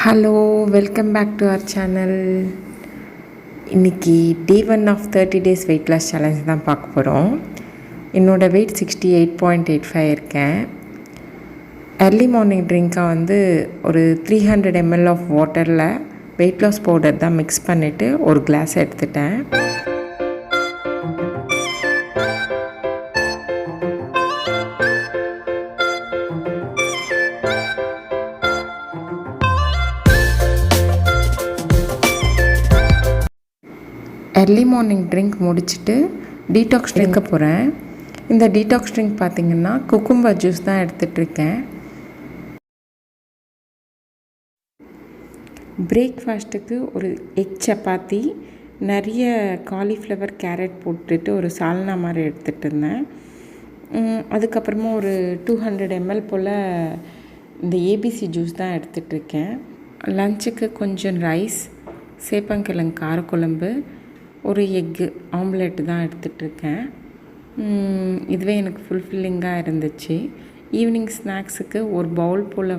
Hello, welcome back to our channel. இன்றைக்கி day 1 of 30 days weight loss challenge தான் பார்க்க போகிறோம். என்னோடய வெயிட் 68.85 இருக்கேன். early மார்னிங் ட்ரிங்காக ஒரு 300 ml ஆஃப் வாட்டரில் வெயிட் லாஸ் பவுடர் தான் மிக்ஸ் பண்ணிவிட்டு ஒரு கிளாஸ் எடுத்துட்டேன். early மார்னிங் ட்ரிங்க் முடிச்சுட்டு டீடாக்ஸ் ட்ரிங்க்க போகிறேன். இந்த டீடாக்ஸ் ட்ரிங்க் பார்த்திங்கன்னா குக்கும்பர் ஜூஸ் தான் எடுத்துகிட்ருக்கேன். பிரேக்ஃபாஸ்ட்டுக்கு ஒரு எக் சப்பாத்தி, நிறைய காலிஃப்ளவர் கேரட் போட்டுட்டு ஒரு சால்னா மாதிரி எடுத்துகிட்டு இருந்தேன். அதுக்கப்புறமா ஒரு 200 ml போல் இந்த ஏபிசி ஜூஸ் தான் எடுத்துகிட்ருக்கேன். லஞ்சுக்கு கொஞ்சம் ரைஸ், சேப்பங்கிழங்கு காரக்குழம்பு, ஒரு எக்கு ஆம்லெட்டு தான் எடுத்துகிட்ருக்கேன். இதுவே எனக்கு ஃபுல்ஃபில்லிங்காக இருந்துச்சு. ஈவினிங் ஸ்நாக்ஸுக்கு ஒரு பவுல் போல்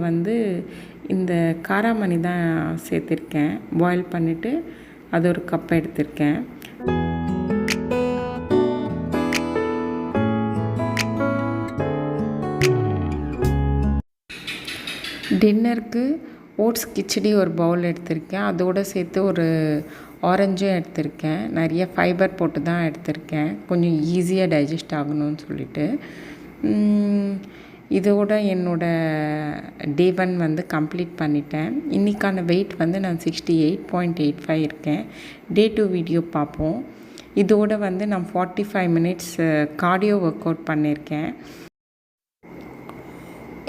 இந்த காராமணி தான் சேர்த்துருக்கேன். பாயில் பண்ணிவிட்டு அது ஒரு கப் எடுத்திருக்கேன். டின்னருக்கு ஓட்ஸ் கிச்சடி ஒரு பவுல் எடுத்திருக்கேன். அதோடு சேர்த்து ஒரு ஆரஞ்சும் எடுத்திருக்கேன். நிறைய ஃபைபர் போட்டு தான் எடுத்திருக்கேன், கொஞ்சம் ஈஸியாக டைஜஸ்ட் ஆகணும்னு சொல்லிட்டு. இதோட என்னோடய டே 1 கம்ப்ளீட் பண்ணிட்டேன். இன்றைக்கான வெயிட் நான் 68.85 இருக்கேன். டே 2 வீடியோ பார்ப்போம். இதோடு நான் 45 minutes கார்டியோ ஒர்க் அவுட் பண்ணியிருக்கேன்.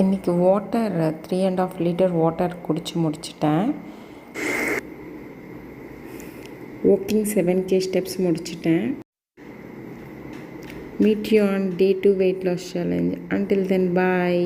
இன்றைக்கி வாட்டர் 3.5 liter வாட்டர் குடித்து முடிச்சிட்டேன். வாக்கிங் 7K ஸ்டெப்ஸ் முடிச்சிட்டேன். Meet you on day 2 weight loss challenge. Until then, bye.